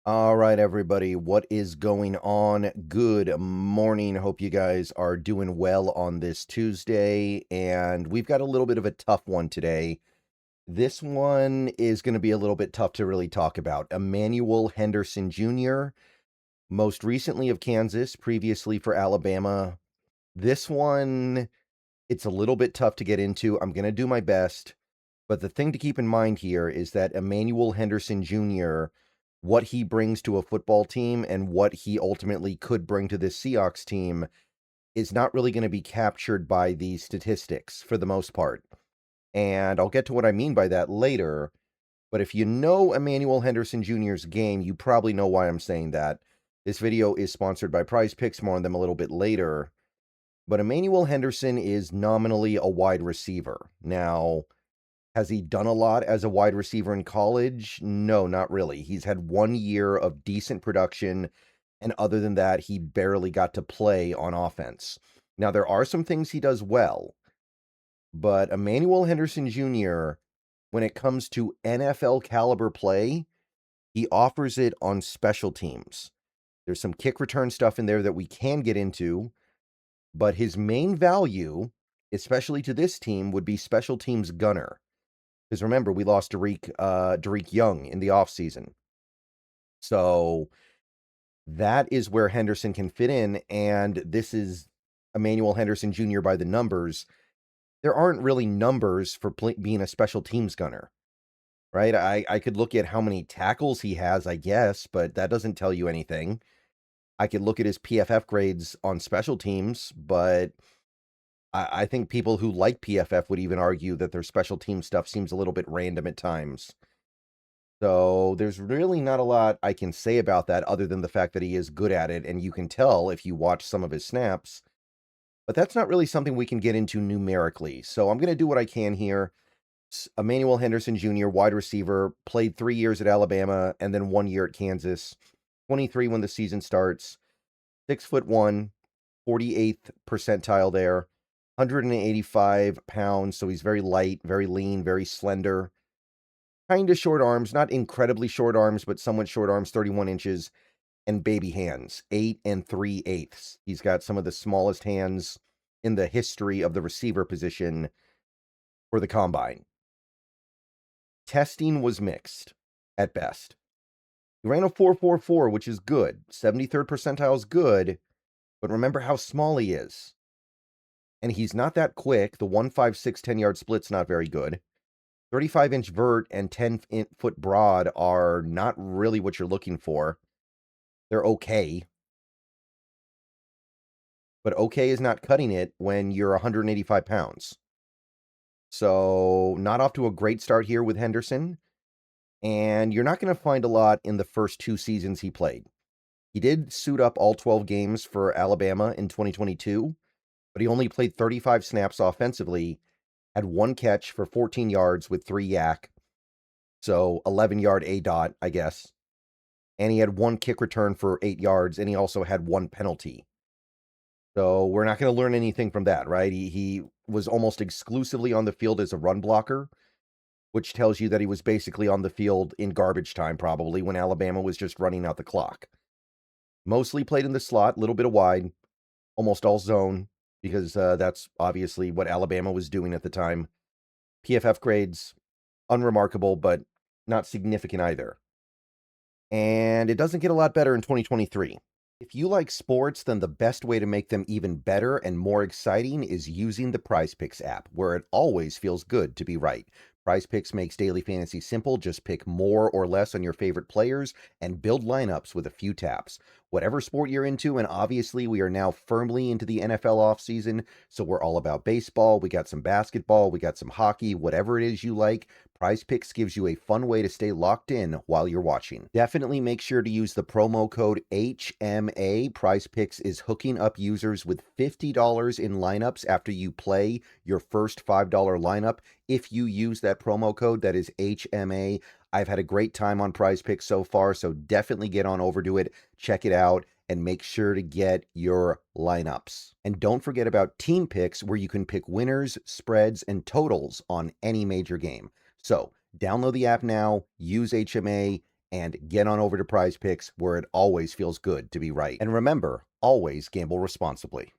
All right, everybody, what is going on? Good morning. Hope you guys are doing well on this Tuesday. And we've got a little bit of a tough one today. This one is going to be a little bit tough to really talk about. Emmanuel Henderson Jr., most recently of Kansas, previously for Alabama. This one, it's a little bit tough to get into. I'm going to do my best. But the thing to keep in mind here is that Emmanuel Henderson Jr., what he brings to a football team and what he ultimately could bring to this Seahawks team is not really going to be captured by these statistics for the most part. And I'll get to what I mean by that later. But if you know Emmanuel Henderson Jr.'s game, you probably know why I'm saying that. This video is sponsored by Prize Picks, more on them a little bit later. But Emmanuel Henderson is nominally a wide receiver. Now, has he done a lot as a wide receiver in college? No, not really. He's had 1 year of decent production, and other than that, he barely got to play on offense. Now, there are some things he does well, but Emmanuel Henderson Jr., when it comes to NFL caliber play, he offers it on special teams. There's some kick return stuff in there that we can get into, but his main value, especially to this team, would be special teams gunner. Because remember, we lost Derek Young in the offseason. So that is where Henderson can fit in. And this is Emmanuel Henderson Jr. by the numbers. There aren't really numbers for being a special teams gunner, right? I could look at how many tackles he has, I guess, but that doesn't tell you anything. I could look at his PFF grades on special teams, but I think people who like PFF would even argue that their special team stuff seems a little bit random at times. So there's really not a lot I can say about that other than the fact that he is good at it, and you can tell if you watch some of his snaps. But that's not really something we can get into numerically. So I'm going to do what I can here. Emmanuel Henderson Jr., wide receiver, played 3 years at Alabama and then 1 year at Kansas. 23 when the season starts. 6'1", 48th percentile there. 185 pounds, so he's very light, very lean, very slender. Kind of short arms, not incredibly short arms, but somewhat short arms, 31 inches, and baby hands, 8 3/8. He's got some of the smallest hands in the history of the receiver position for the combine. Testing was mixed at best. He ran a 4.44, which is good. 73rd percentile is good, but remember how small he is. And he's not that quick. The 1.56 10-yard split's not very good. 35-inch vert and 10-foot broad are not really what you're looking for. They're okay. But okay is not cutting it when you're 185 pounds. So not off to a great start here with Henderson. And you're not going to find a lot in the first 2 seasons he played. He did suit up all 12 games for Alabama in 2022, but he only played 35 snaps offensively, had 1 catch for 14 yards with 3 yak, so 11-yard A-dot, I guess. And he had 1 kick return for 8 yards, and he also had 1 penalty. So we're not going to learn anything from that, right? He was almost exclusively on the field as a run blocker, which tells you that he was basically on the field in garbage time, probably, when Alabama was just running out the clock. Mostly played in the slot, a little bit of wide, almost all zone, because that's obviously what Alabama was doing at the time. PFF grades, unremarkable, but not significant either. And it doesn't get a lot better in 2023. If you like sports, then the best way to make them even better and more exciting is using the PrizePicks app, where it always feels good to be right. PrizePicks makes daily fantasy simple. Just pick more or less on your favorite players and build lineups with a few taps. Whatever sport you're into, and obviously we are now firmly into the NFL offseason, so we're all about baseball, we got some basketball, we got some hockey, whatever it is you like, PrizePicks gives you a fun way to stay locked in while you're watching. Definitely make sure to use the promo code HMA. PrizePicks is hooking up users with $50 in lineups after you play your first $5 lineup. If you use that promo code, that is HMA. I've had a great time on PrizePicks so far, so definitely get on over to it, check it out, and make sure to get your lineups. And don't forget about Team Picks, where you can pick winners, spreads, and totals on any major game. So download the app now, use HMA, and get on over to Prize Picks, where it always feels good to be right. And remember, always gamble responsibly.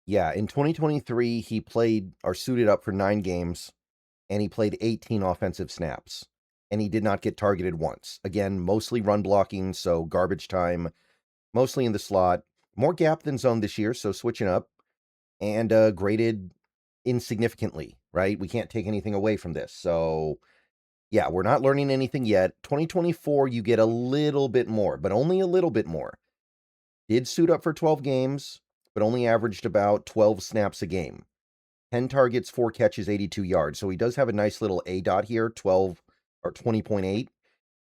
Yeah, in 2023, he played or suited up for 9 games, and he played 18 offensive snaps, and he did not get targeted once. Again, mostly run blocking, so garbage time, mostly in the slot. More gap than zone this year, so switching up, and graded insignificantly, right? We can't take anything away from this. So, yeah, we're not learning anything yet. 2024, you get a little bit more, but only a little bit more. Did suit up for 12 games, but only averaged about 12 snaps a game. 10 targets, 4 catches, 82 yards. So he does have a nice little A dot here, 12 or 20.8,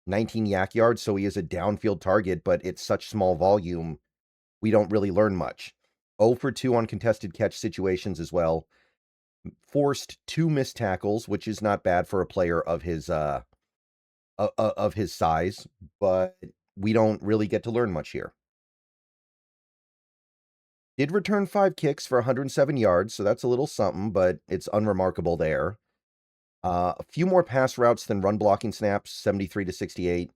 19 yak yards. So he is a downfield target, but it's such small volume, we don't really learn much. 0 for 2 on contested catch situations as well. Forced 2 missed tackles, which is not bad for a player of his size, but we don't really get to learn much here. Did return 5 kicks for 107 yards, so that's a little something, but it's unremarkable there. A few more pass routes than run blocking snaps, 73 to 68.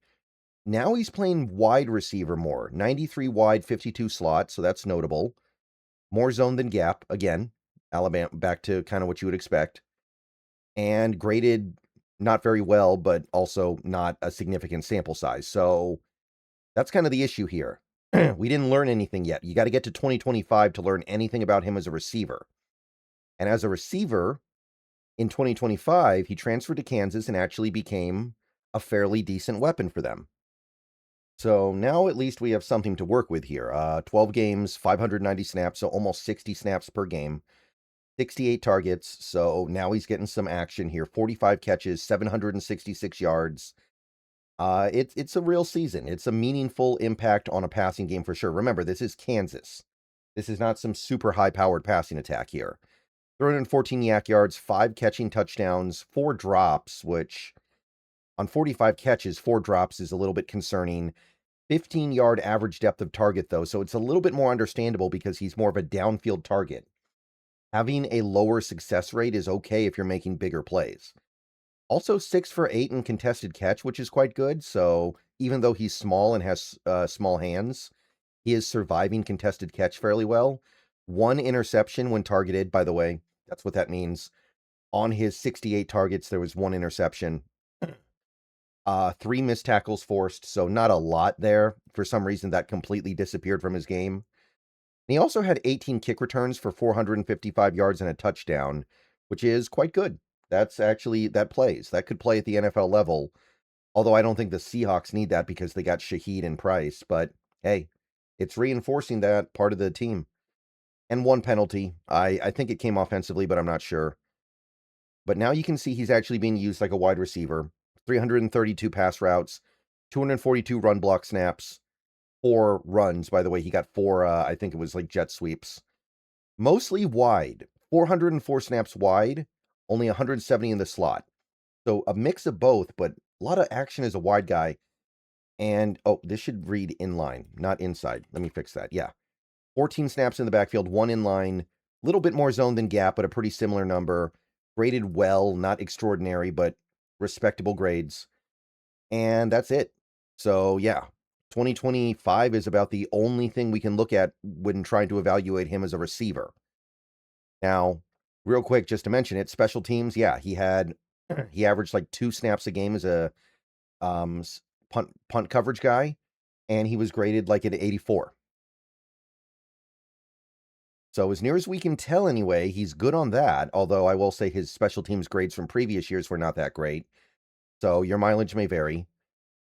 Now he's playing wide receiver more, 93 wide, 52 slot, so that's notable. More zone than gap, again, Alabama, back to kind of what you would expect. And graded not very well, but also not a significant sample size. So that's kind of the issue here. We didn't learn anything yet. You got to get to 2025 to learn anything about him as a receiver. And as a receiver, in 2025, he transferred to Kansas and actually became a fairly decent weapon for them. So now at least we have something to work with here. 12 games, 590 snaps, so almost 60 snaps per game. 68 targets, so now he's getting some action here. 45 catches, 766 yards. It's a real season. It's a meaningful impact on a passing game for sure. Remember, this is Kansas. This is not some super high-powered passing attack here. 314 yak yards, 5 catching touchdowns, 4 drops, which on 45 catches, 4 drops is a little bit concerning. 15-yard average depth of target, though, so it's a little bit more understandable because he's more of a downfield target. Having a lower success rate is okay if you're making bigger plays. Also 6 for 8 in contested catch, which is quite good. So even though he's small and has small hands, he is surviving contested catch fairly well. 1 interception when targeted, by the way. That's what that means. On his 68 targets, there was 1 interception. 3 missed tackles forced, so not a lot there. For some reason, that completely disappeared from his game. And he also had 18 kick returns for 455 yards and a touchdown, which is quite good. That's actually, that plays. That could play at the NFL level, although I don't think the Seahawks need that because they got Shaheed and Price. But hey, it's reinforcing that part of the team. And 1 penalty. I think it came offensively, but I'm not sure. But now you can see he's actually being used like a wide receiver. 332 pass routes, 242 run block snaps, 4 runs. By the way, he got 4, I think it was like jet sweeps. Mostly wide. 404 snaps wide, only 170 in the slot. So a mix of both, but a lot of action as a wide guy. And, oh, this should read inline, not inside. Let me fix that. Yeah. 14 snaps in the backfield, 1 inline. A little bit more zone than gap, but a pretty similar number. Graded well, not extraordinary, but respectable grades. And that's it. So, yeah. 2025 is about the only thing we can look at when trying to evaluate him as a receiver. Now, real quick, just to mention it, special teams, yeah, he averaged like 2 snaps a game as a punt coverage guy, and he was graded like an 84. So as near as we can tell anyway, he's good on that, although I will say his special teams grades from previous years were not that great. So your mileage may vary.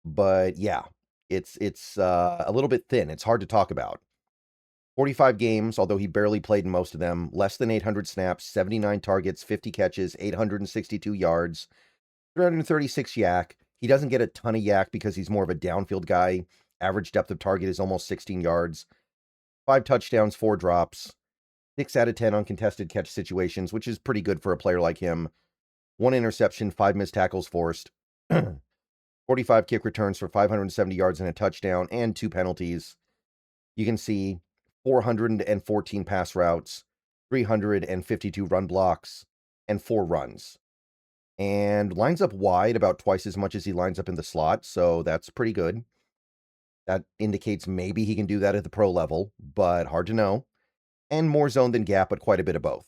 But yeah, it's a little bit thin. It's hard to talk about. 45 games, although he barely played in most of them, less than 800 snaps, 79 targets, 50 catches, 862 yards, 336 yak. He doesn't get a ton of yak because he's more of a downfield guy. Average depth of target is almost 16 yards. 5 touchdowns, 4 drops, 6 out of 10 on contested catch situations, which is pretty good for a player like him. 1 interception, 5 missed tackles forced. 45 kick returns for 570 yards and a touchdown, and 2 penalties. You can see 414 pass routes, 352 run blocks, and 4 runs. and lines up wide about twice as much as he lines up in the slot, so that's pretty good. That indicates maybe he can do that at the pro level, but hard to know. And more zone than gap, but quite a bit of both.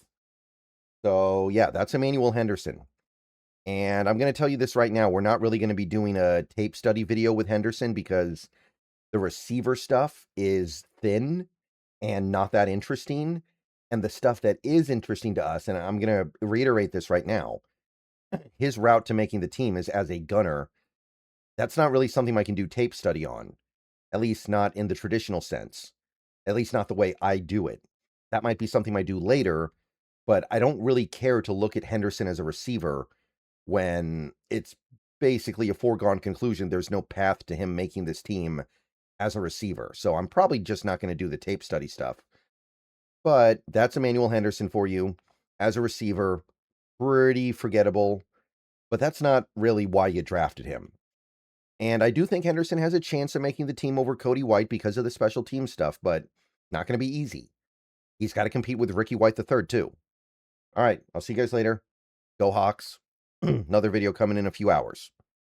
So, yeah, that's Emmanuel Henderson. And I'm going to tell you this right now. We're not really going to be doing a tape study video with Henderson because the receiver stuff is thin and not that interesting. And the stuff that is interesting to us, and I'm going to reiterate this right now, his route to making the team is as a gunner. That's not really something I can do tape study on, at least not in the traditional sense, at least not the way I do it. That might be something I do later, but I don't really care to look at Henderson as a receiver when it's basically a foregone conclusion there's no path to him making this team as a receiver. So I'm probably just not going to do the tape study stuff. But that's Emmanuel Henderson for you as a receiver. Pretty forgettable, but that's not really why you drafted him. And I do think Henderson has a chance of making the team over Cody White because of the special team stuff, but not going to be easy. He's got to compete with Ricky White III, too. All right, I'll see you guys later. Go Hawks. Another video coming in a few hours.